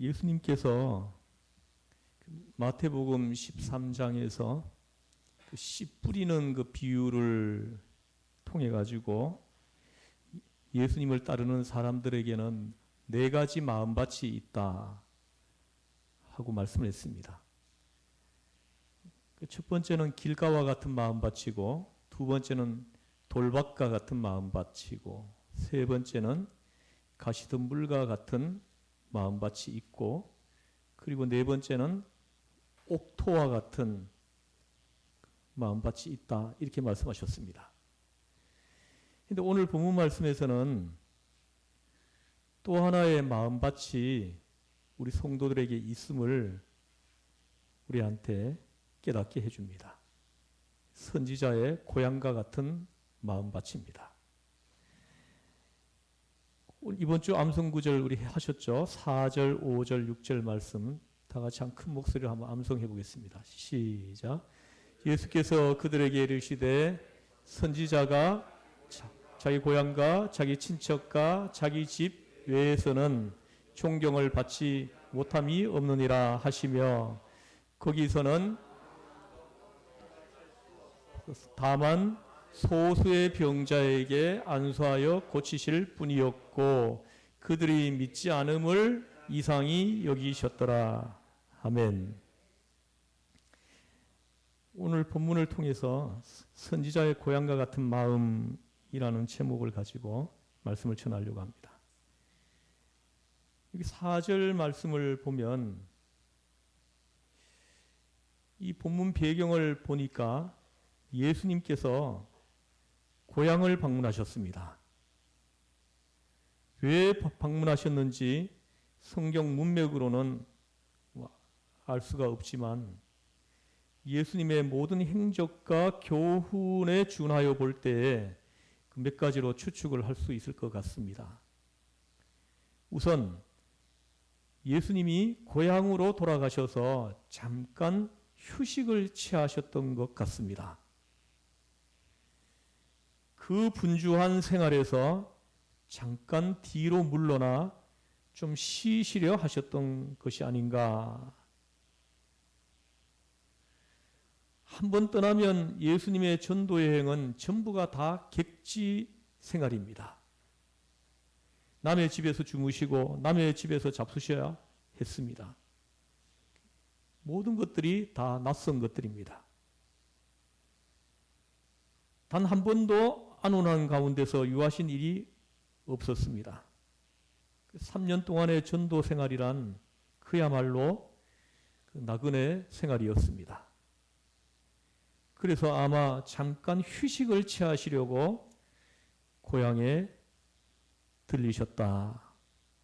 예수님께서 마태복음 13장에서 그 씨 뿌리는 그 비유를 통해 가지고 예수님을 따르는 사람들에게는 네 가지 마음밭이 있다 하고 말씀을 했습니다. 첫 번째는 길가와 같은 마음밭이고, 두 번째는 돌밭과 같은 마음밭이고, 세 번째는 가시덤불과 같은 마음밭이 있고, 그리고 네 번째는 옥토와 같은 마음밭이 있다, 이렇게 말씀하셨습니다. 그런데 오늘 본문 말씀에서는 또 하나의 마음밭이 우리 성도들에게 있음을 우리한테 깨닫게 해줍니다. 선지자의 고향과 같은 마음밭입니다. 이번 주 암송구절 우리 하셨죠? 4절, 5절, 6절 말씀 다 같이 한 큰 목소리로 한번 암송해 보겠습니다. 시작. 예수께서 그들에게 이르시되 선지자가 자기 고향과 자기 친척과 자기 집 외에서는 존경을 받지 못함이 없느니라 하시며, 거기서는 다만 소수의 병자에게 안수하여 고치실 뿐이었고 그들이 믿지 않음을 이상히 여기셨더라. 아멘. 오늘 본문을 통해서 선지자의 고향과 같은 마음이라는 제목을 가지고 말씀을 전하려고 합니다. 여기 4절 말씀을 보면 이 본문 배경을 보니까 예수님께서 고향을 방문하셨습니다. 왜 방문하셨는지 성경 문맥으로는 알 수가 없지만 예수님의 모든 행적과 교훈에 준하여 볼 때에 몇 가지로 추측을 할 수 있을 것 같습니다. 우선 예수님이 고향으로 돌아가셔서 잠깐 휴식을 취하셨던 것 같습니다. 그 분주한 생활에서 잠깐 뒤로 물러나 좀 쉬시려 하셨던 것이 아닌가. 한번 떠나면 예수님의 전도 여행은 전부가 다 객지 생활입니다. 남의 집에서 주무시고 남의 집에서 잡수셔야 했습니다. 모든 것들이 다 낯선 것들입니다. 단 한 번도 안온한 가운데서 유하신 일이 없었습니다. 3년 동안의 전도 생활이란 그야말로 나그네 생활이었습니다. 그래서 아마 잠깐 휴식을 취하시려고 고향에 들리셨다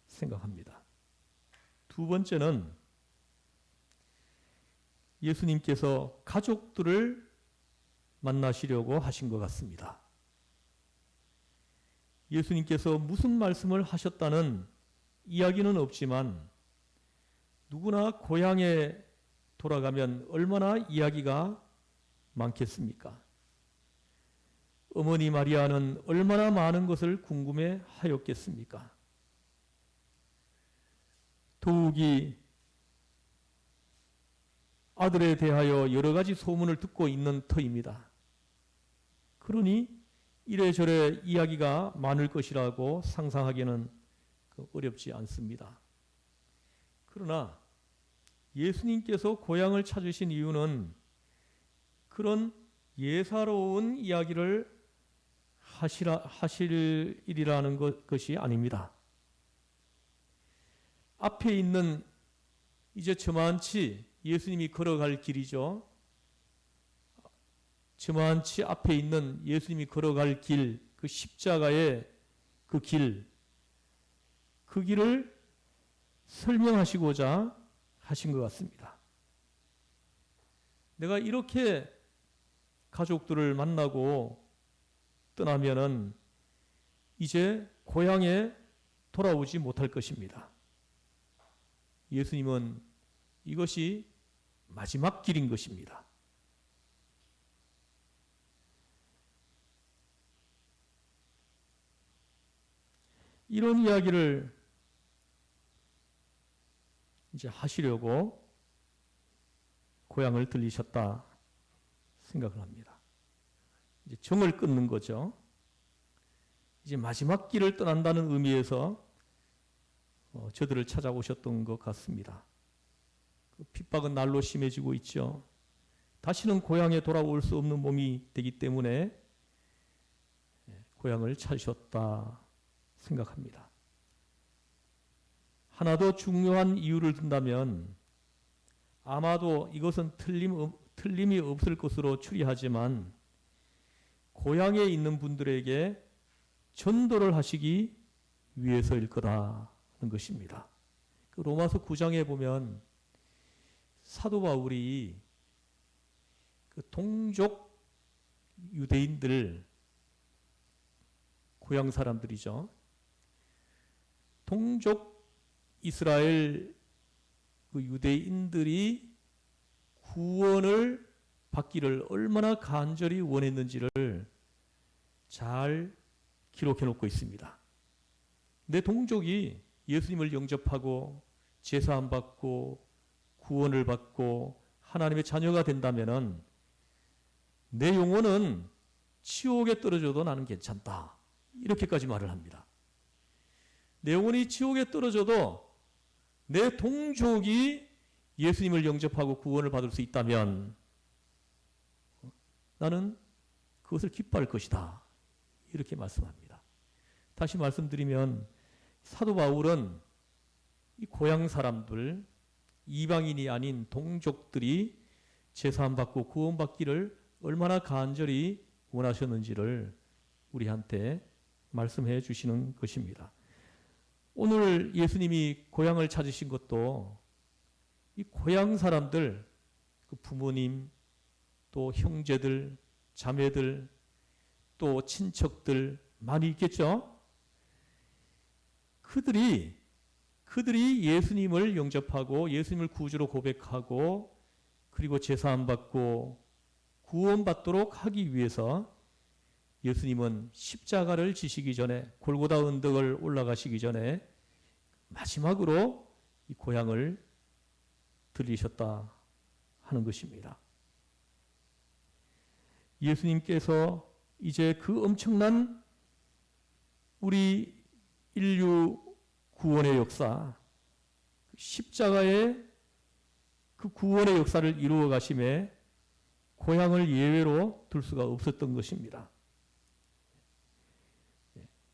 생각합니다. 두 번째는 예수님께서 가족들을 만나시려고 하신 것 같습니다. 예수님께서 무슨 말씀을 하셨다는 이야기는 없지만 누구나 고향에 돌아가면 얼마나 이야기가 많겠습니까? 어머니 마리아는 얼마나 많은 것을 궁금해 하였겠습니까? 더욱이 아들에 대하여 여러 가지 소문을 듣고 있는 터입니다. 그러니 이래저래 이야기가 많을 것이라고 상상하기는 어렵지 않습니다. 그러나 예수님께서 고향을 찾으신 이유는 그런 예사로운 이야기를 하실 일이라는 것이 아닙니다. 앞에 있는 이제 저만치 예수님이 걸어갈 길이죠. 저만치 앞에 있는 예수님이 걸어갈 길, 그 십자가의 그 길을 설명하시고자 하신 것 같습니다. 내가 이렇게 가족들을 만나고 떠나면은 이제 고향에 돌아오지 못할 것입니다. 예수님은 이것이 마지막 길인 것입니다. 이런 이야기를 이제 하시려고 고향을 들리셨다 생각을 합니다. 이제 정을 끊는 거죠. 이제 마지막 길을 떠난다는 의미에서 저들을 찾아오셨던 것 같습니다. 그 핍박은 날로 심해지고 있죠. 다시는 고향에 돌아올 수 없는 몸이 되기 때문에 고향을 찾으셨다 생각합니다. 하나 더 중요한 이유를 든다면 아마도 이것은 틀림이 없을 것으로 추리하지만 고향에 있는 분들에게 전도를 하시기 위해서일 거라는 것입니다. 그 로마서 9장에 보면 사도 바울이 그 동족 유대인들, 고향 사람들이죠. 동족 이스라엘 그 유대인들이 구원을 받기를 얼마나 간절히 원했는지를 잘 기록해 놓고 있습니다. 내 동족이 예수님을 영접하고 제사함 받고 구원을 받고 하나님의 자녀가 된다면은 내 영혼은 지옥에 떨어져도 나는 괜찮다. 이렇게까지 말을 합니다. 내 영혼이 지옥에 떨어져도 내 동족이 예수님을 영접하고 구원을 받을 수 있다면 나는 그것을 기뻐할 것이다. 이렇게 말씀합니다. 다시 말씀드리면 사도 바울은 이 고향 사람들, 이방인이 아닌 동족들이 제사함 받고 구원받기를 얼마나 간절히 원하셨는지를 우리한테 말씀해 주시는 것입니다. 오늘 예수님이 고향을 찾으신 것도 이 고향 사람들, 그 부모님, 또 형제들, 자매들, 또 친척들 많이 있겠죠? 그들이 예수님을 영접하고 예수님을 구주로 고백하고 그리고 제사함 받고 구원받도록 하기 위해서 예수님은 십자가를 지시기 전에 골고다 언덕을 올라가시기 전에 마지막으로 이 고향을 들리셨다 하는 것입니다. 예수님께서 이제 그 엄청난 우리 인류 구원의 역사, 십자가의 그 구원의 역사를 이루어 가심에 고향을 예외로 둘 수가 없었던 것입니다.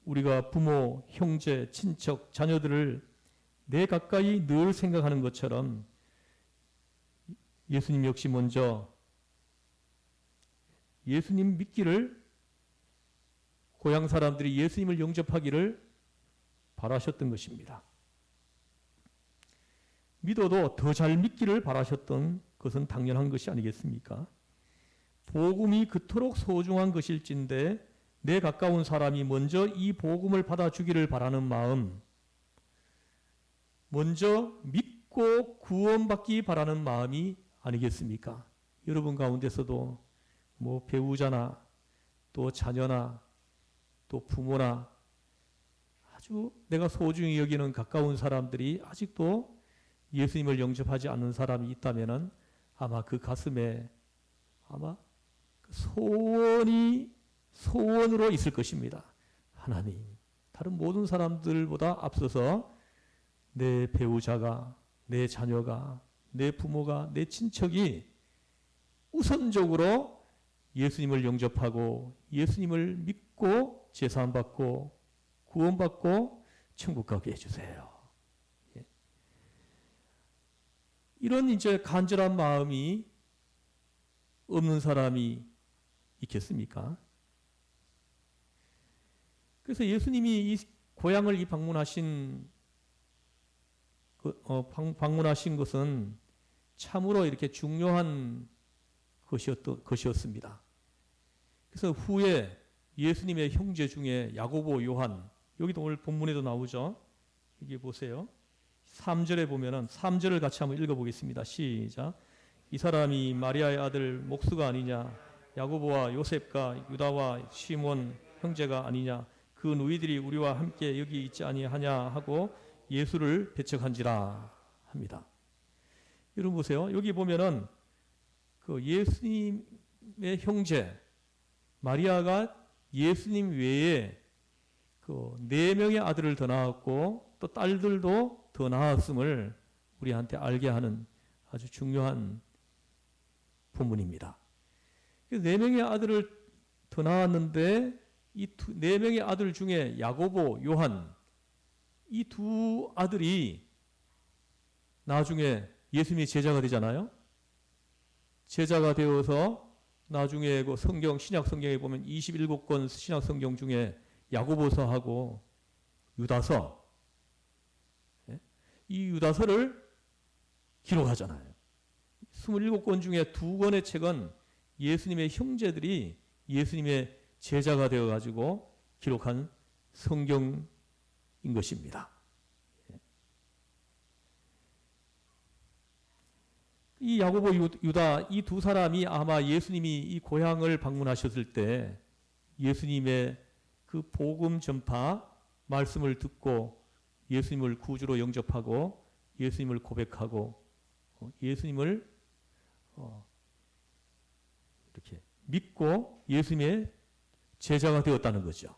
우리가 부모, 형제, 친척, 자녀들을 내 가까이 늘 생각하는 것처럼 예수님 역시 먼저 예수님 믿기를, 고향 사람들이 예수님을 영접하기를 바라셨던 것입니다. 믿어도 더 잘 믿기를 바라셨던 것은 당연한 것이 아니겠습니까? 복음이 그토록 소중한 것일진데 내 가까운 사람이 먼저 이 복음을 받아주기를 바라는 마음, 먼저 믿고 구원받기 바라는 마음이 아니겠습니까? 여러분 가운데서도 뭐 배우자나 또 자녀나 또 부모나 아주 내가 소중히 여기는 가까운 사람들이 아직도 예수님을 영접하지 않는 사람이 있다면 아마 그 가슴에 아마 소원으로 있을 것입니다. 하나님, 다른 모든 사람들보다 앞서서 내 배우자가, 내 자녀가, 내 부모가, 내 친척이 우선적으로 예수님을 영접하고 예수님을 믿고 제사함 받고 구원받고 천국 가게 해주세요. 이런 이제 간절한 마음이 없는 사람이 있겠습니까? 그래서 예수님이 이 고향을 방문하신 것은 참으로 이렇게 중요한 것이었습니다. 그래서 후에 예수님의 형제 중에 야고보, 요한, 여기도 오늘 본문에도 나오죠. 여기 보세요. 3절에 보면은 3절을 같이 한번 읽어보겠습니다. 시작. 이 사람이 마리아의 아들 목수가 아니냐, 야고보와 요셉과 유다와 시몬 형제가 아니냐, 그 누이들이 우리와 함께 여기 있지 아니하냐 하고 예수를 배척한지라 합니다. 여러분 보세요. 여기 보면은 그 예수님의 형제 마리아가 예수님 외에 그 4명의 아들을 더 낳았고 또 딸들도 더 낳았음을 우리한테 알게 하는 아주 중요한 본문입니다. 4명의 아들을 더 낳았는데 이 4명의 아들 중에 야고보, 요한 이 2 아들이 나중에 예수님의 제자가 되잖아요. 제자가 되어서 나중에 그 성경, 신약 성경에 보면 27권 신약 성경 중에 야고보서하고 유다서, 이 유다서를 기록하잖아요. 27권 중에 2권의 책은 예수님의 형제들이 예수님의 제자가 되어가지고 기록한 성경인 것입니다. 이 야고보, 유다 이 2 사람이 아마 예수님이 이 고향을 방문하셨을 때 예수님의 그 복음 전파 말씀을 듣고 예수님을 구주로 영접하고 예수님을 고백하고 예수님을 이렇게 믿고 예수님의 제자가 되었다는 거죠.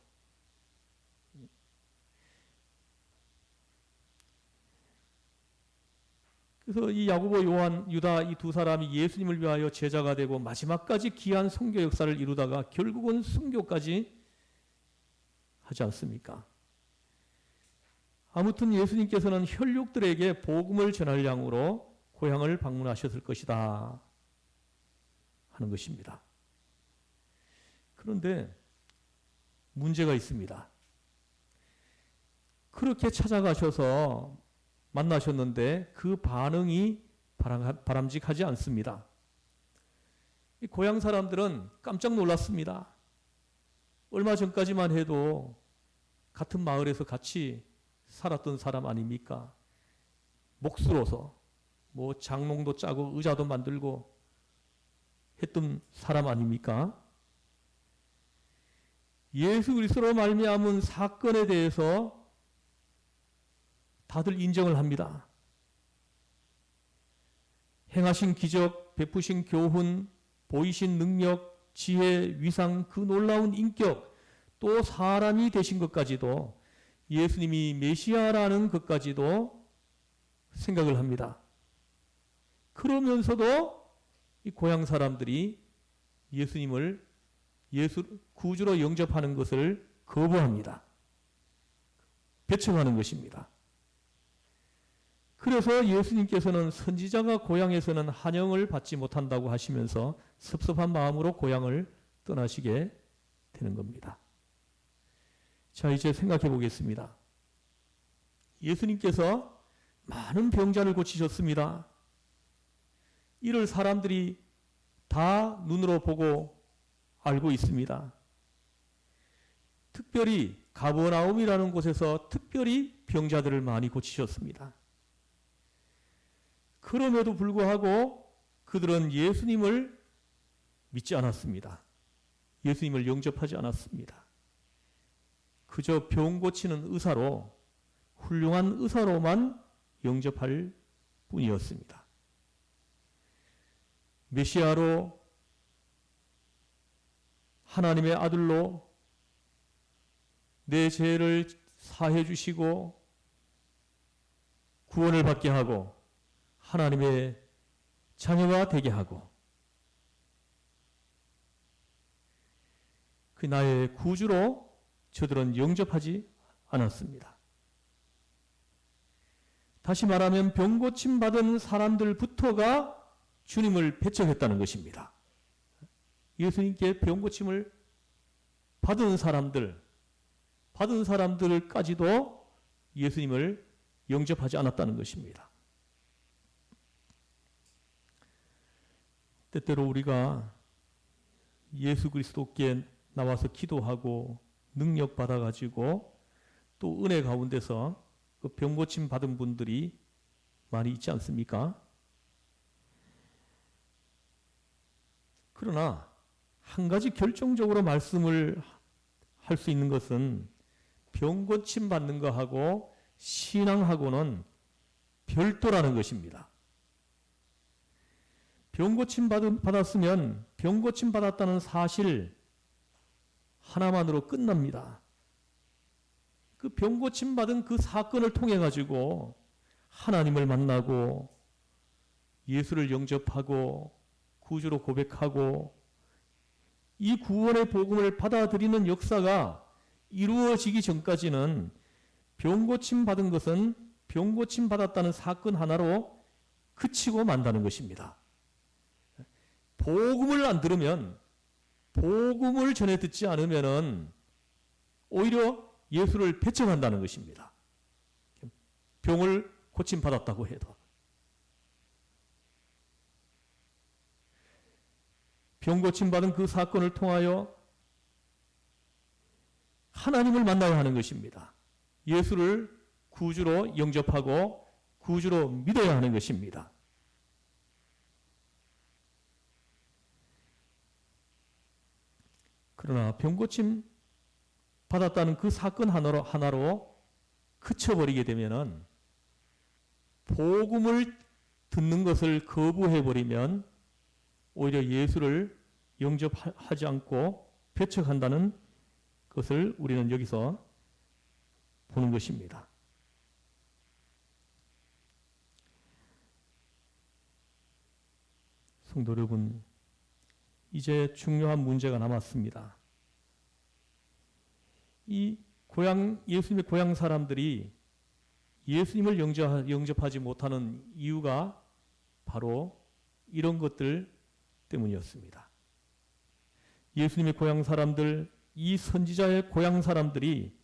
그래서 이 야고보, 요한, 유다 이 2 사람이 예수님을 위하여 제자가 되고 마지막까지 귀한 선교 역사를 이루다가 결국은 순교까지 하지 않습니까? 아무튼 예수님께서는 혈육들에게 복음을 전할 양으로 고향을 방문하셨을 것이다 하는 것입니다. 그런데 문제가 있습니다. 그렇게 찾아가셔서 만나셨는데 그 반응이 바람직하지 않습니다. 이 고향 사람들은 깜짝 놀랐습니다. 얼마 전까지만 해도 같은 마을에서 같이 살았던 사람 아닙니까? 몫으로서 뭐 장롱도 짜고 의자도 만들고 했던 사람 아닙니까? 예수 그리스도로 말미암은 사건에 대해서 다들 인정을 합니다. 행하신 기적, 베푸신 교훈, 보이신 능력, 지혜, 위상, 그 놀라운 인격, 또 사람이 되신 것까지도 예수님이 메시아라는 것까지도 생각을 합니다. 그러면서도 이 고향 사람들이 예수님을 구주로 영접하는 것을 거부합니다. 배척하는 것입니다. 그래서 예수님께서는 선지자가 고향에서는 환영을 받지 못한다고 하시면서 섭섭한 마음으로 고향을 떠나시게 되는 겁니다. 자, 이제 생각해 보겠습니다. 예수님께서 많은 병자를 고치셨습니다. 이를 사람들이 다 눈으로 보고 알고 있습니다. 특별히 가버나움이라는 곳에서 특별히 병자들을 많이 고치셨습니다. 그럼에도 불구하고 그들은 예수님을 믿지 않았습니다. 예수님을 영접하지 않았습니다. 그저 병 고치는 의사로, 훌륭한 의사로만 영접할 뿐이었습니다. 메시아로, 하나님의 아들로 내 죄를 사해 주시고 구원을 받게 하고 하나님의 자녀가 되게 하고 그 나의 구주로 저들은 영접하지 않았습니다. 다시 말하면 병고침 받은 사람들부터가 주님을 배척했다는 것입니다. 예수님께 병고침을 받은 사람들까지도 예수님을 영접하지 않았다는 것입니다. 때때로 우리가 예수 그리스도께 나와서 기도하고 능력 받아가지고 또 은혜 가운데서 그 병고침 받은 분들이 많이 있지 않습니까? 그러나 한 가지 결정적으로 말씀을 할 수 있는 것은 병고침 받는 것하고 신앙하고는 별도라는 것입니다. 병고침 받았으면 병고침 받았다는 사실 하나만으로 끝납니다. 그 병고침 받은 그 사건을 통해 가지고 하나님을 만나고 예수를 영접하고 구주로 고백하고 이 구원의 복음을 받아들이는 역사가 이루어지기 전까지는 병고침 받은 것은 병고침 받았다는 사건 하나로 그치고 만다는 것입니다. 복음을 안 들으면, 복음을 전해 듣지 않으면은 오히려 예수를 배척한다는 것입니다. 병을 고침 받았다고 해도. 병 고침 받은 그 사건을 통하여 하나님을 만나야 하는 것입니다. 예수를 구주로 영접하고 구주로 믿어야 하는 것입니다. 그러나 병고침 받았다는 그 사건 하나로 그쳐버리게 되면은 복음을 듣는 것을 거부해버리면 오히려 예수를 영접하지 않고 배척한다는 것을 우리는 여기서 보는 것입니다. 성도 여러분, 이제 중요한 문제가 남았습니다. 이 예수님의 고향 사람들이 예수님을 영접하지 못하는 이유가 바로 이런 것들 때문이었습니다. 예수님의 고향 사람들, 이 선지자의 고향 사람들이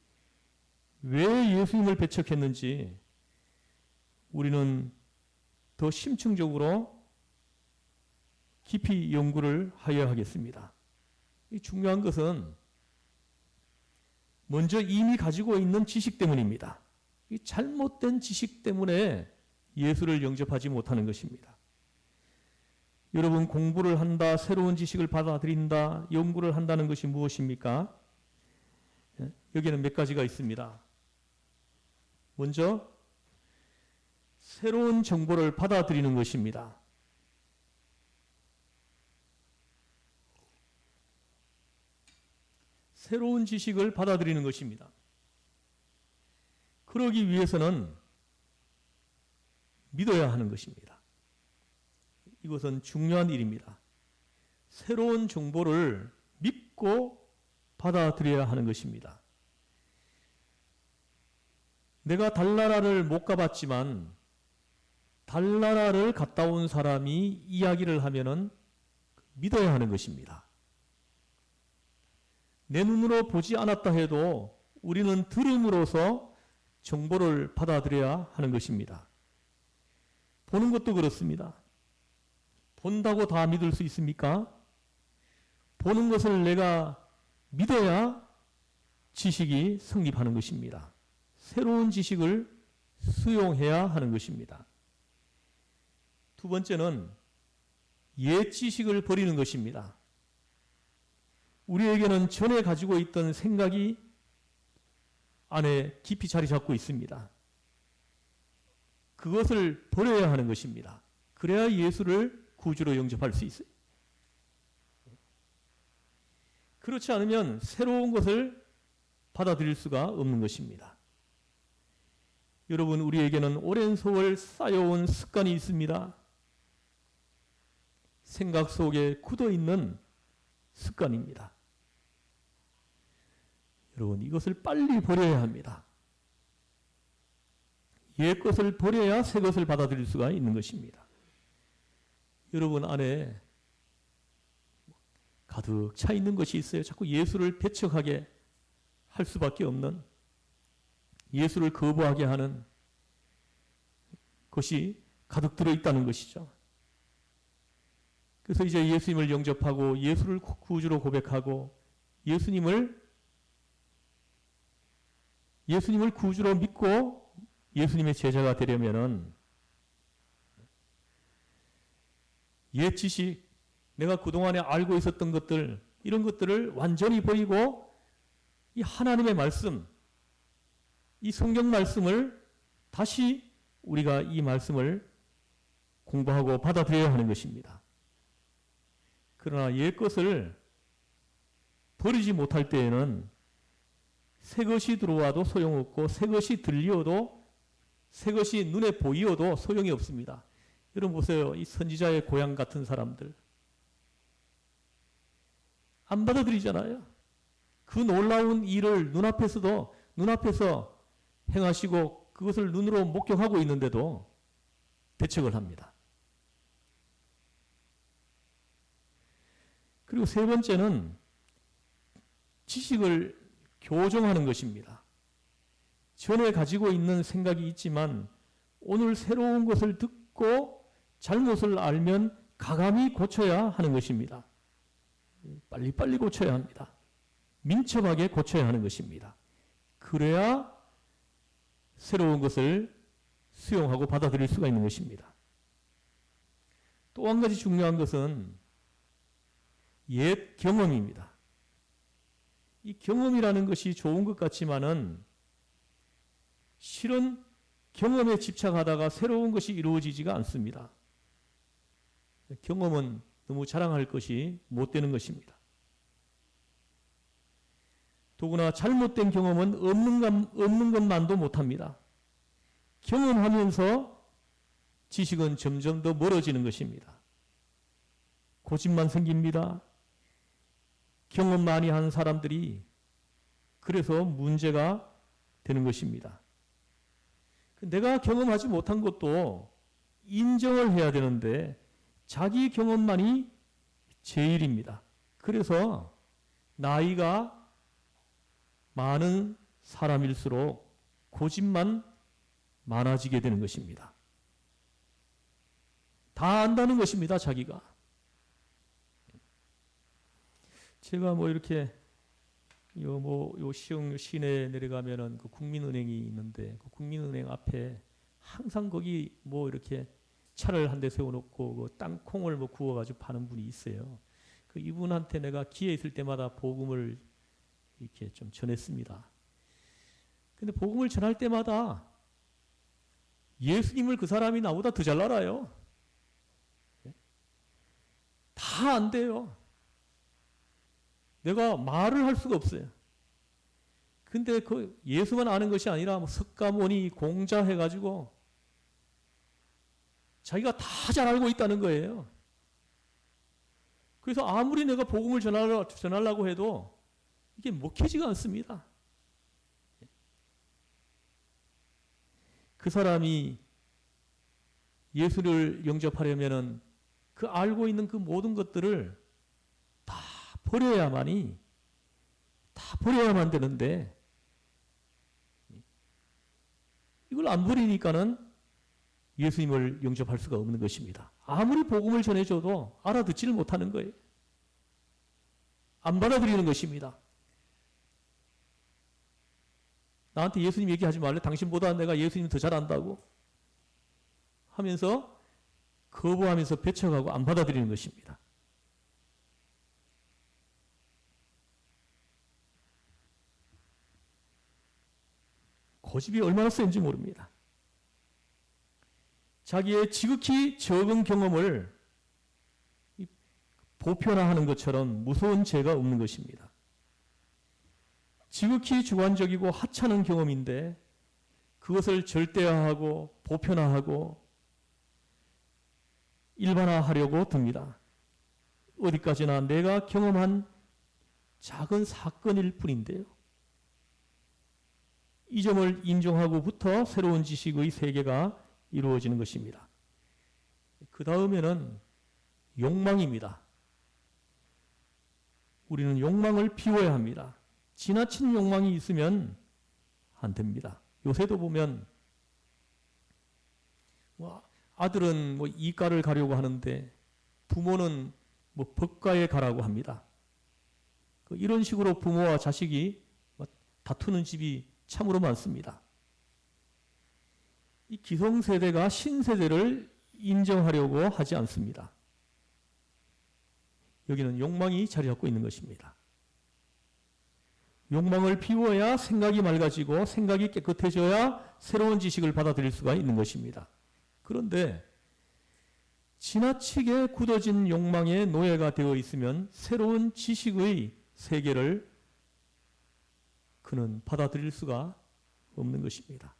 왜 예수님을 배척했는지 우리는 더 심층적으로 깊이 연구를 하여야 하겠습니다. 이 중요한 것은 먼저 이미 가지고 있는 지식 때문입니다. 이 잘못된 지식 때문에 예수를 영접하지 못하는 것입니다. 여러분, 공부를 한다, 새로운 지식을 받아들인다, 연구를 한다는 것이 무엇입니까? 여기에는 몇 가지가 있습니다. 먼저 새로운 정보를 받아들이는 것입니다. 새로운 지식을 받아들이는 것입니다. 그러기 위해서는 믿어야 하는 것입니다. 이것은 중요한 일입니다. 새로운 정보를 믿고 받아들여야 하는 것입니다. 내가 달나라를 못 가봤지만 달나라를 갔다 온 사람이 이야기를 하면은 믿어야 하는 것입니다. 내 눈으로 보지 않았다 해도 우리는 들음으로써 정보를 받아들여야 하는 것입니다. 보는 것도 그렇습니다. 본다고 다 믿을 수 있습니까? 보는 것을 내가 믿어야 지식이 성립하는 것입니다. 새로운 지식을 수용해야 하는 것입니다. 두 번째는 옛 지식을 버리는 것입니다. 우리에게는 전에 가지고 있던 생각이 안에 깊이 자리 잡고 있습니다. 그것을 버려야 하는 것입니다. 그래야 예수를 구주로 영접할 수 있어요. 그렇지 않으면 새로운 것을 받아들일 수가 없는 것입니다. 여러분, 우리에게는 오랜 세월 쌓여온 습관이 있습니다. 생각 속에 굳어있는 습관입니다. 여러분, 이것을 빨리 버려야 합니다. 옛 것을 버려야 새 것을 받아들일 수가 있는 것입니다. 여러분 안에 가득 차 있는 것이 있어요. 자꾸 예수를 배척하게 할 수밖에 없는, 예수를 거부하게 하는 것이 가득 들어있다는 것이죠. 그래서 이제 예수님을 영접하고 예수를 구주로 고백하고 예수님을 구주로 믿고 예수님의 제자가 되려면은 옛 지식, 내가 그동안에 알고 있었던 것들, 이런 것들을 완전히 버리고 이 하나님의 말씀, 이 성경 말씀을 다시 우리가 이 말씀을 공부하고 받아들여야 하는 것입니다. 그러나 옛 것을 버리지 못할 때에는 새 것이 들어와도 소용없고 새 것이 들려도 새 것이 눈에 보이어도 소용이 없습니다. 여러분 보세요. 이 선지자의 고향 같은 사람들 안 받아들이잖아요. 그 놀라운 일을 눈앞에서 행하시고 그것을 눈으로 목격하고 있는데도 대척을 합니다. 그리고 세 번째는 지식을 교정하는 것입니다. 전에 가지고 있는 생각이 있지만 오늘 새로운 것을 듣고 잘못을 알면 가감히 고쳐야 하는 것입니다. 빨리빨리 고쳐야 합니다. 민첩하게 고쳐야 하는 것입니다. 그래야 새로운 것을 수용하고 받아들일 수가 있는 것입니다. 또 한 가지 중요한 것은 옛 경험입니다. 이 경험이라는 것이 좋은 것 같지만은 실은 경험에 집착하다가 새로운 것이 이루어지지가 않습니다. 경험은 너무 자랑할 것이 못 되는 것입니다. 더구나 잘못된 경험은 없는 것만도 못합니다. 경험하면서 지식은 점점 더 멀어지는 것입니다. 고집만 생깁니다. 경험 많이 한 사람들이 그래서 문제가 되는 것입니다. 내가 경험하지 못한 것도 인정을 해야 되는데 자기 경험만이 제일입니다. 그래서 나이가 많은 사람일수록 고집만 많아지게 되는 것입니다. 다 안다는 것입니다, 자기가. 제가 이렇게 요 시흥 시내에 내려가면은 그 국민은행이 있는데 그 국민은행 앞에 항상 거기 이렇게 차를 한 대 세워놓고 그 땅콩을 구워가지고 파는 분이 있어요. 그 이분한테 내가 기회 있을 때마다 복음을 이렇게 좀 전했습니다. 근데 복음을 전할 때마다 예수님을 그 사람이 나보다 더 잘 알아요. 다 안 돼요. 내가 말을 할 수가 없어요. 근데 그 예수만 아는 것이 아니라 석가모니 공자 해가지고 자기가 다 잘 알고 있다는 거예요. 그래서 아무리 내가 복음을 전하려고 해도 이게 먹히지가 않습니다. 그 사람이 예수를 영접하려면은 그 알고 있는 그 모든 것들을 다 버려야만 되는데 이걸 안 버리니까는 예수님을 영접할 수가 없는 것입니다. 아무리 복음을 전해줘도 알아듣지를 못하는 거예요. 안 받아들이는 것입니다. 나한테 예수님 얘기하지 말래. 당신보다 내가 예수님 더 잘 안다고 하면서 거부하면서 배척하고 안 받아들이는 것입니다. 고집이 얼마나 센지 모릅니다. 자기의 지극히 적은 경험을 보편화하는 것처럼 무서운 죄가 없는 것입니다. 지극히 주관적이고 하찮은 경험인데 그것을 절대화하고 보편화하고 일반화하려고 듭니다. 어디까지나 내가 경험한 작은 사건일 뿐인데요. 이 점을 인정하고부터 새로운 지식의 세계가 이루어지는 것입니다. 그 다음에는 욕망입니다. 우리는 욕망을 비워야 합니다. 지나친 욕망이 있으면 안 됩니다. 요새도 보면 아들은 이과를 가려고 하는데 부모는 법과에 가라고 합니다. 이런 식으로 부모와 자식이 다투는 집이 참으로 많습니다. 이 기성세대가 신세대를 인정하려고 하지 않습니다. 여기는 욕망이 자리 잡고 있는 것입니다. 욕망을 비워야 생각이 맑아지고 생각이 깨끗해져야 새로운 지식을 받아들일 수가 있는 것입니다. 그런데 지나치게 굳어진 욕망의 노예가 되어 있으면 새로운 지식의 세계를 그는 받아들일 수가 없는 것입니다.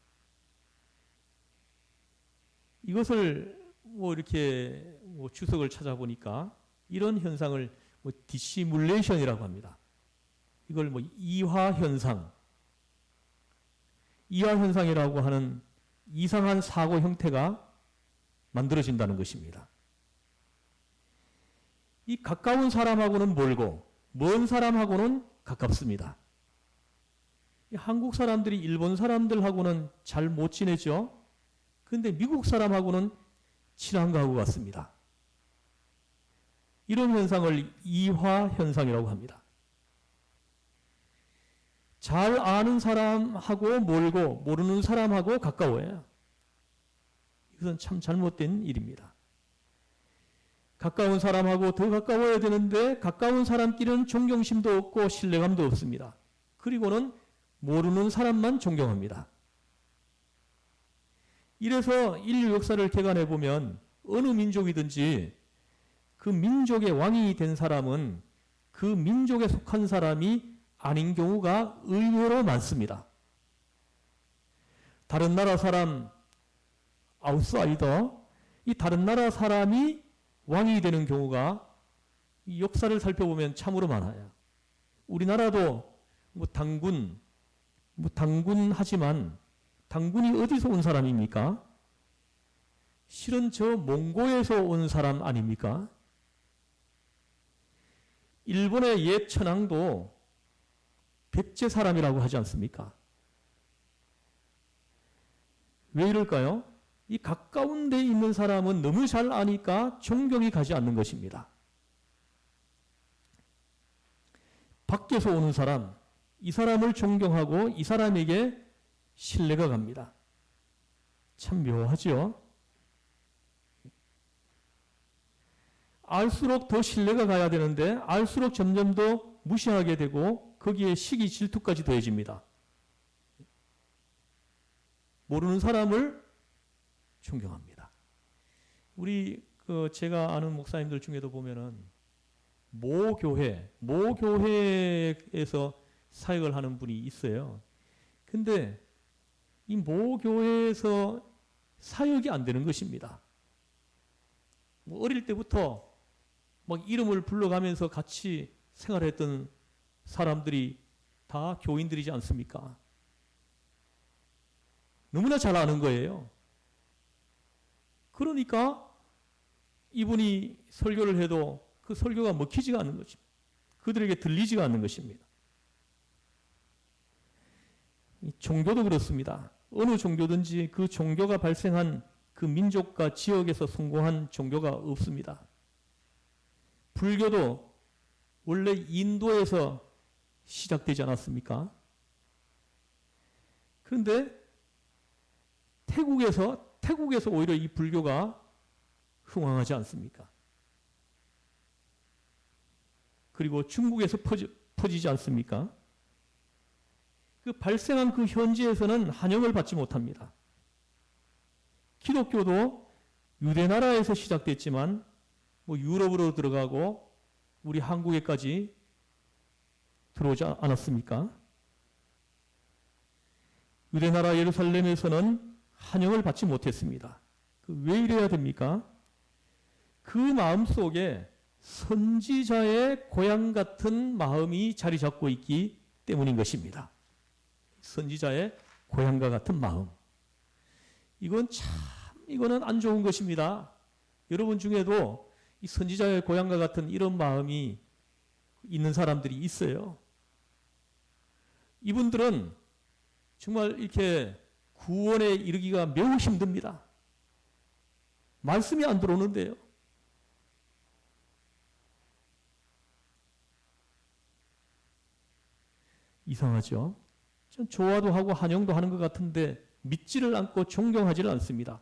이것을 이렇게 주석을 찾아보니까 이런 현상을 디시뮬레이션이라고 합니다. 이걸 이화 현상이라고 하는 이상한 사고 형태가 만들어진다는 것입니다. 이 가까운 사람하고는 멀고 먼 사람하고는 가깝습니다. 한국 사람들이 일본 사람들하고는 잘 못 지내죠. 그런데 미국 사람하고는 친한 것하고 같습니다. 이런 현상을 이화 현상이라고 합니다. 잘 아는 사람하고 멀고 모르는 사람하고 가까워요. 이것은 참 잘못된 일입니다. 가까운 사람하고 더 가까워야 되는데 가까운 사람끼리는 존경심도 없고 신뢰감도 없습니다. 그리고는 모르는 사람만 존경합니다. 이래서 인류 역사를 개관해 보면 어느 민족이든지 그 민족의 왕이 된 사람은 그 민족에 속한 사람이 아닌 경우가 의외로 많습니다. 다른 나라 사람, 아웃사이더, 이 다른 나라 사람이 왕이 되는 경우가 이 역사를 살펴보면 참으로 많아요. 우리나라도 당군하지만 당군이 어디서 온 사람입니까? 실은 저 몽고에서 온 사람 아닙니까? 일본의 옛 천황도 백제 사람이라고 하지 않습니까? 왜 이럴까요? 이 가까운 데 있는 사람은 너무 잘 아니까 존경이 가지 않는 것입니다. 밖에서 오는 사람, 이 사람을 존경하고 이 사람에게 신뢰가 갑니다. 참 묘하지요? 알수록 더 신뢰가 가야 되는데 알수록 점점 더 무시하게 되고 거기에 시기 질투까지 더해집니다. 모르는 사람을 존경합니다. 우리 제가 아는 목사님들 중에도 보면은 모교회에서 사역을 하는 분이 있어요. 근데 이 모교회에서 사역이 안 되는 것입니다. 어릴 때부터 이름을 불러가면서 같이 생활했던 사람들이 다 교인들이지 않습니까? 너무나 잘 아는 거예요. 그러니까 이분이 설교를 해도 그 설교가 먹히지가 않는 것입니다. 그들에게 들리지가 않는 것입니다. 종교도 그렇습니다. 어느 종교든지 그 종교가 발생한 그 민족과 지역에서 성공한 종교가 없습니다. 불교도 원래 인도에서 시작되지 않았습니까? 그런데 태국에서 오히려 이 불교가 흥왕하지 않습니까? 그리고 중국에서 퍼지지 않습니까? 그 발생한 그 현지에서는 환영을 받지 못합니다. 기독교도 유대 나라에서 시작됐지만 유럽으로 들어가고 우리 한국에까지 들어오지 않았습니까? 유대 나라 예루살렘에서는 환영을 받지 못했습니다. 왜 이래야 됩니까? 그 마음 속에 선지자의 고향 같은 마음이 자리 잡고 있기 때문인 것입니다. 선지자의 고향과 같은 마음. 이거는 안 좋은 것입니다. 여러분 중에도 이 선지자의 고향과 같은 이런 마음이 있는 사람들이 있어요. 이분들은 정말 이렇게 구원에 이르기가 매우 힘듭니다. 말씀이 안 들어오는데요. 이상하죠? 좀 좋아도 하고 환영도 하는 것 같은데 믿지를 않고 존경하지를 않습니다.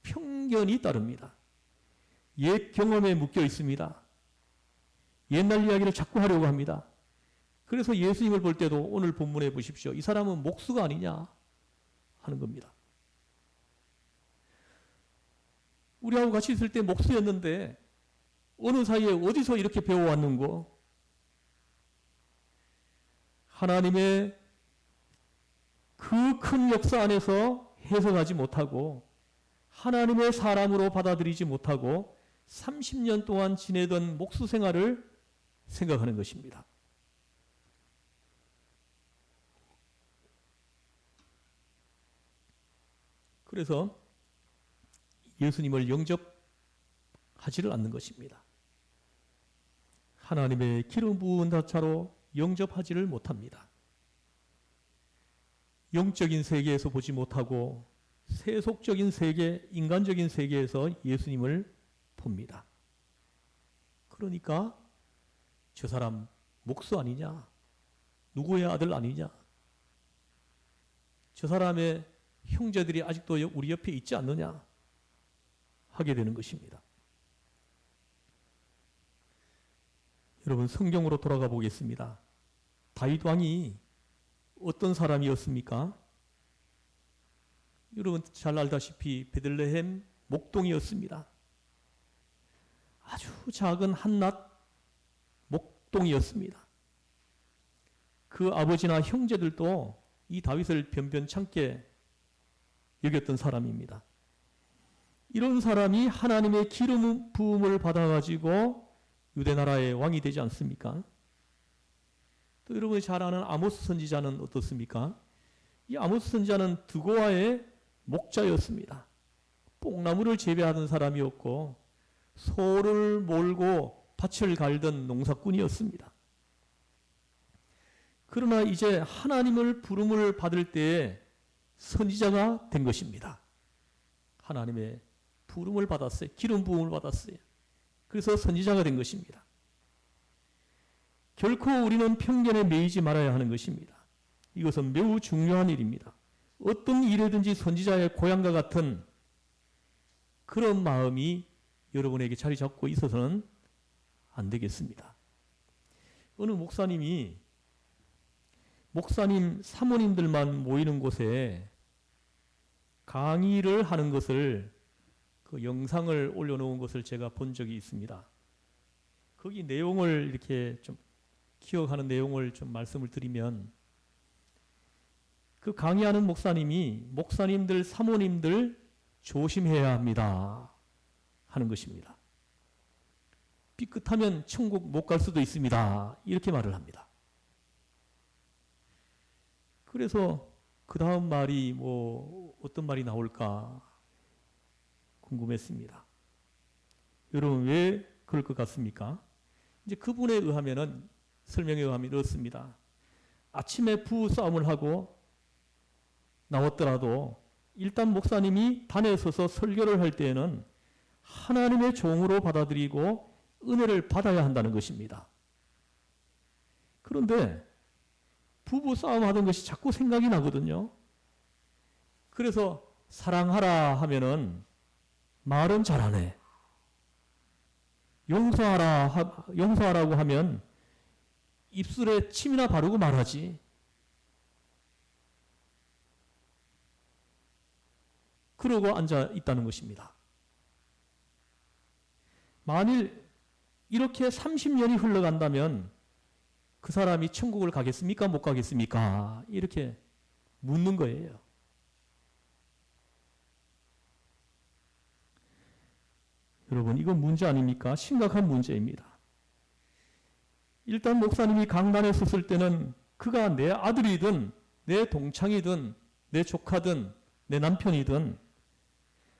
편견이 따릅니다. 옛 경험에 묶여 있습니다. 옛날 이야기를 자꾸 하려고 합니다. 그래서 예수님을 볼 때도 오늘 본문에 보십시오. 이 사람은 목수가 아니냐 하는 겁니다. 우리하고 같이 있을 때 목수였는데 어느 사이에 어디서 이렇게 배워왔는고? 하나님의 그 큰 역사 안에서 해석하지 못하고 하나님의 사람으로 받아들이지 못하고 30년 동안 지내던 목수 생활을 생각하는 것입니다. 그래서 예수님을 영접하지를 않는 것입니다. 하나님의 기름 부은 자차로 영접하지를 못합니다. 영적인 세계에서 보지 못하고 세속적인 세계, 인간적인 세계에서 예수님을 봅니다. 그러니까 저 사람 목수 아니냐? 누구의 아들 아니냐? 저 사람의 형제들이 아직도 우리 옆에 있지 않느냐? 하게 되는 것입니다. 여러분 성경으로 돌아가 보겠습니다. 다윗 왕이 어떤 사람이었습니까? 여러분 잘 알다시피 베들레헴 목동이었습니다. 아주 작은 한낱 목동이었습니다. 그 아버지나 형제들도 이 다윗을 변변찮게 여겼던 사람입니다. 이런 사람이 하나님의 기름 부음을 받아가지고 유대 나라의 왕이 되지 않습니까? 또 여러분이 잘 아는 아모스 선지자는 어떻습니까? 이 아모스 선지자는 드고아의 목자였습니다. 뽕나무를 재배하던 사람이었고 소를 몰고 밭을 갈던 농사꾼이었습니다. 그러나 이제 하나님을 부름을 받을 때에 선지자가 된 것입니다. 하나님의 부름을 받았어요. 기름 부음을 받았어요. 그래서 선지자가 된 것입니다. 결코 우리는 편견에 매이지 말아야 하는 것입니다. 이것은 매우 중요한 일입니다. 어떤 일에든지 선지자의 고향과 같은 그런 마음이 여러분에게 자리 잡고 있어서는 안 되겠습니다. 어느 목사님 사모님들만 모이는 곳에 강의를 하는 것을 그 영상을 올려놓은 것을 제가 본 적이 있습니다. 거기 내용을 이렇게 좀 기억하는 내용을 좀 말씀을 드리면 그 강의하는 목사님이 목사님들, 사모님들 조심해야 합니다 하는 것입니다. 삐끗하면 천국 못 갈 수도 있습니다. 이렇게 말을 합니다. 그래서 그 다음 말이 뭐 어떤 말이 나올까 궁금했습니다. 여러분 왜 그럴 것 같습니까? 이제 그분에 의하면은 설명에 의하면 이렇습니다. 아침에 부부싸움을 하고 나왔더라도 일단 목사님이 단에 서서 설교를 할 때에는 하나님의 종으로 받아들이고 은혜를 받아야 한다는 것입니다. 그런데 부부싸움 하던 것이 자꾸 생각이 나거든요. 그래서 사랑하라 하면은 말은 잘하네. 용서하라고 하면 입술에 침이나 바르고 말하지. 그러고 앉아 있다는 것입니다. 만일 이렇게 30년이 흘러간다면 그 사람이 천국을 가겠습니까? 못 가겠습니까? 이렇게 묻는 거예요. 여러분 이건 문제 아닙니까? 심각한 문제입니다. 일단 목사님이 강단에 섰을 때는 그가 내 아들이든 내 동창이든 내 조카든 내 남편이든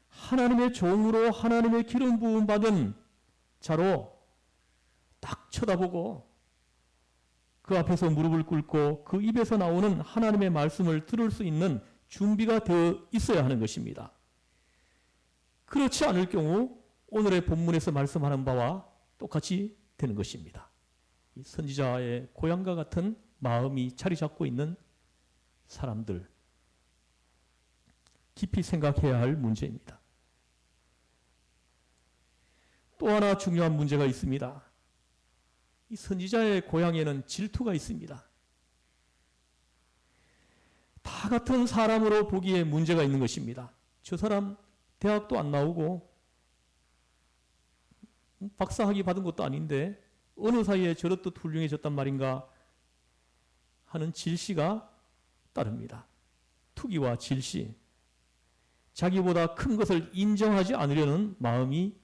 하나님의 종으로 하나님의 기름 부음 받은 자로 딱 쳐다보고 그 앞에서 무릎을 꿇고 그 입에서 나오는 하나님의 말씀을 들을 수 있는 준비가 되어 있어야 하는 것입니다. 그렇지 않을 경우 오늘의 본문에서 말씀하는 바와 똑같이 되는 것입니다. 이 선지자의 고향과 같은 마음이 자리 잡고 있는 사람들 깊이 생각해야 할 문제입니다. 또 하나 중요한 문제가 있습니다. 이 선지자의 고향에는 질투가 있습니다. 다 같은 사람으로 보기에 문제가 있는 것입니다. 저 사람 대학도 안 나오고 박사학위 받은 것도 아닌데 어느 사이에 저렇듯 훌륭해졌단 말인가 하는 질시가 따릅니다. 투기와 질시, 자기보다 큰 것을 인정하지 않으려는 마음이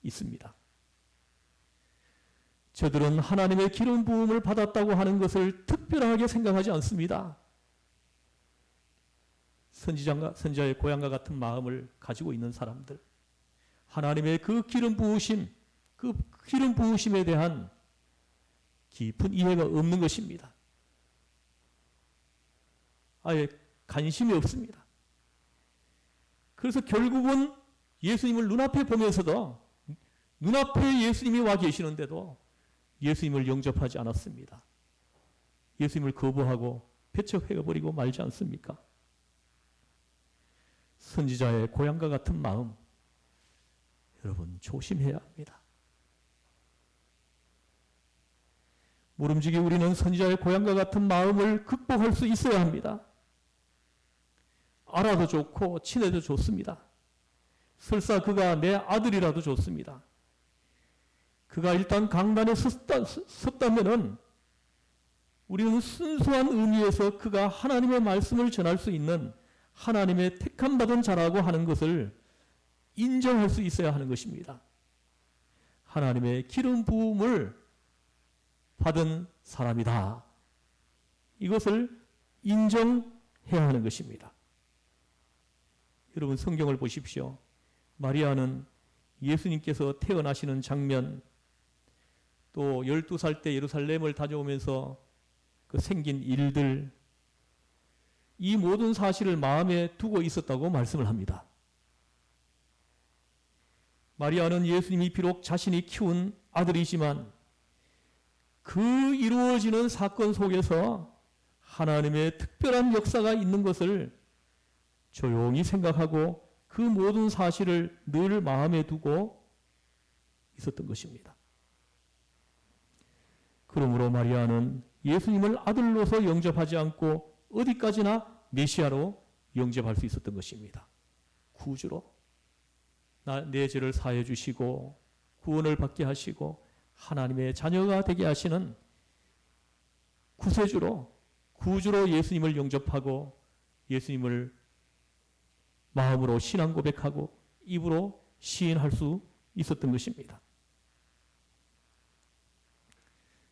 있습니다. 저들은 하나님의 기름 부음을 받았다고 하는 것을 특별하게 생각하지 않습니다. 선지자의 고향과 같은 마음을 가지고 있는 사람들, 하나님의 그 기름 부으심, 그 기름 부으심에 대한 깊은 이해가 없는 것입니다. 아예 관심이 없습니다. 그래서 결국은 예수님을 눈앞에 보면서도 눈앞에 예수님이 와 계시는데도 예수님을 영접하지 않았습니다. 예수님을 거부하고 배척해버리고 말지 않습니까? 선지자의 고향과 같은 마음, 여러분 조심해야 합니다. 모름지기 우리는 선지자의 고향과 같은 마음을 극복할 수 있어야 합니다. 알아도 좋고 친해도 좋습니다. 설사 그가 내 아들이라도 좋습니다. 그가 일단 강단에 섰다면은 우리는 순수한 의미에서 그가 하나님의 말씀을 전할 수 있는 하나님의 택함받은 자라고 하는 것을 인정할 수 있어야 하는 것입니다. 하나님의 기름 부음을 받은 사람이다. 이것을 인정해야 하는 것입니다. 여러분 성경을 보십시오. 마리아는 예수님께서 태어나시는 장면, 또 12살 때 예루살렘을 다녀오면서 그 생긴 일들, 이 모든 사실을 마음에 두고 있었다고 말씀을 합니다. 마리아는 예수님이 비록 자신이 키운 아들이지만 그 이루어지는 사건 속에서 하나님의 특별한 역사가 있는 것을 조용히 생각하고 그 모든 사실을 늘 마음에 두고 있었던 것입니다. 그러므로 마리아는 예수님을 아들로서 영접하지 않고 어디까지나 메시아로 영접할 수 있었던 것입니다. 구주로 내 죄를 사해 주시고 구원을 받게 하시고 하나님의 자녀가 되게 하시는 구세주로, 구주로 예수님을 영접하고 예수님을 마음으로 신앙 고백하고 입으로 시인할 수 있었던 것입니다.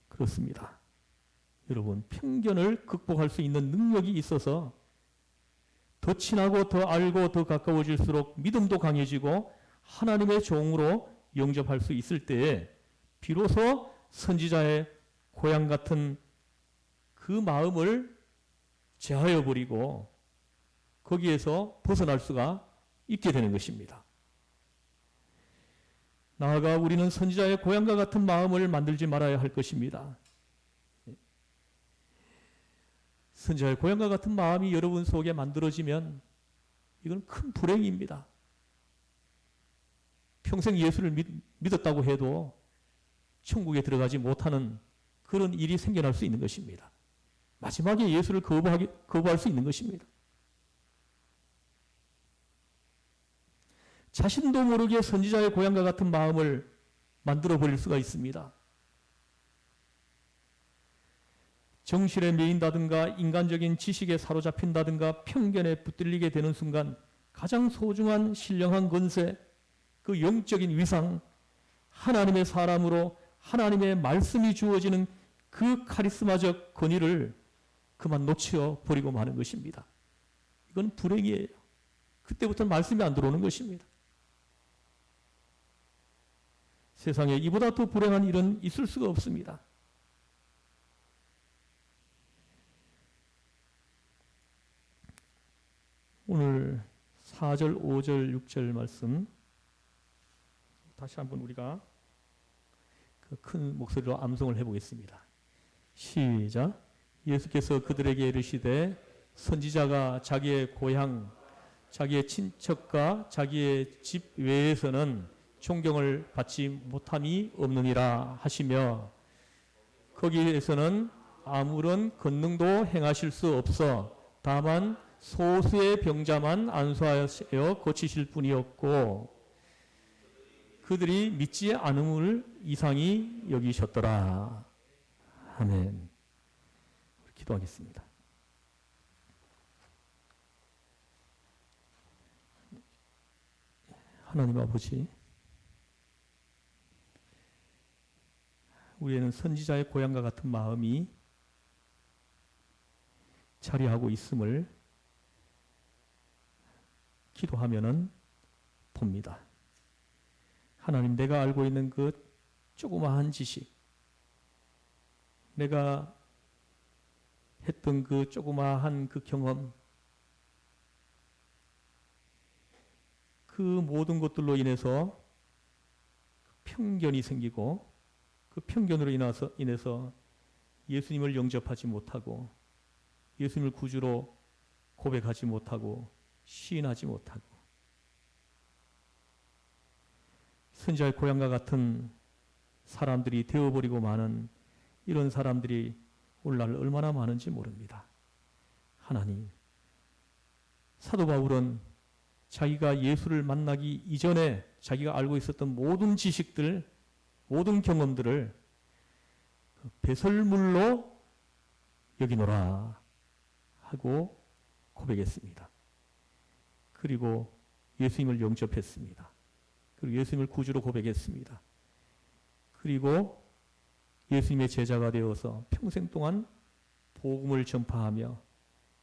그렇습니다. 여러분, 편견을 극복할 수 있는 능력이 있어서 더 친하고 더 알고 더 가까워질수록 믿음도 강해지고 하나님의 종으로 영접할 수 있을 때에 비로소 선지자의 고향 같은 그 마음을 제하여 버리고 거기에서 벗어날 수가 있게 되는 것입니다. 나아가 우리는 선지자의 고향과 같은 마음을 만들지 말아야 할 것입니다. 선지자의 고향과 같은 마음이 여러분 속에 만들어지면 이건 큰 불행입니다. 평생 예수를 믿었다고 해도 천국에 들어가지 못하는 그런 일이 생겨날 수 있는 것입니다. 마지막에 예수를 거부할 수 있는 것입니다. 자신도 모르게 선지자의 고향과 같은 마음을 만들어 버릴 수가 있습니다. 정실에 매인다든가 인간적인 지식에 사로잡힌다든가 편견에 붙들리게 되는 순간 가장 소중한 신령한 권세, 그 영적인 위상, 하나님의 사람으로 하나님의 말씀이 주어지는 그 카리스마적 권위를 그만 놓쳐 버리고 마는 것입니다. 이건 불행이에요. 그때부터는 말씀이 안 들어오는 것입니다. 세상에 이보다 더 불행한 일은 있을 수가 없습니다. 오늘 4절, 5절, 6절 말씀 다시 한번 우리가 그 큰 목소리로 암송을 해보겠습니다. 시작. 예수께서 그들에게 이르시되 선지자가 자기의 고향, 자기의 친척과 자기의 집 외에서는 존경을 받지 못함이 없느니라 하시며 거기에서는 아무런 권능도 행하실 수 없어 다만 소수의 병자만 안수하여 고치실 뿐이었고 그들이 믿지 않음을 이상히 여기셨더라. 아멘. 기도하겠습니다. 하나님 아버지, 우리에는 선지자의 고향과 같은 마음이 자리하고 있음을 기도하면은 봅니다. 하나님, 내가 알고 있는 그 조그마한 지식, 내가 했던 그 조그마한 그 경험, 그 모든 것들로 인해서 편견이 생기고 그 편견으로 인해서 예수님을 영접하지 못하고 예수님을 구주로 고백하지 못하고 시인하지 못하고 선지자의 고향과 같은 사람들이 되어버리고 마는 이런 사람들이 오늘날 얼마나 많은지 모릅니다. 하나님, 사도 바울은 자기가 예수를 만나기 이전에 자기가 알고 있었던 모든 지식들, 모든 경험들을 배설물로 여기노라 하고 고백했습니다. 그리고 예수님을 영접했습니다. 그리고 예수님을 구주로 고백했습니다. 그리고 예수님의 제자가 되어서 평생 동안 복음을 전파하며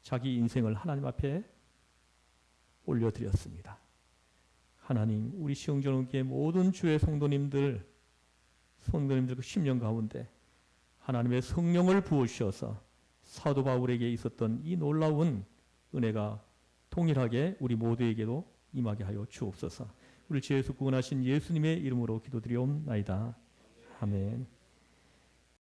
자기 인생을 하나님 앞에 올려드렸습니다. 하나님, 우리 시흥전원교회 모든 주의 성도님들 그 10년 가운데 하나님의 성령을 부으셔서 사도 바울에게 있었던 이 놀라운 은혜가 동일하게 우리 모두에게도 임하게 하여 주옵소서. 우리 주 예수 구원하신 예수님의 이름으로 기도드리옵나이다. 아멘.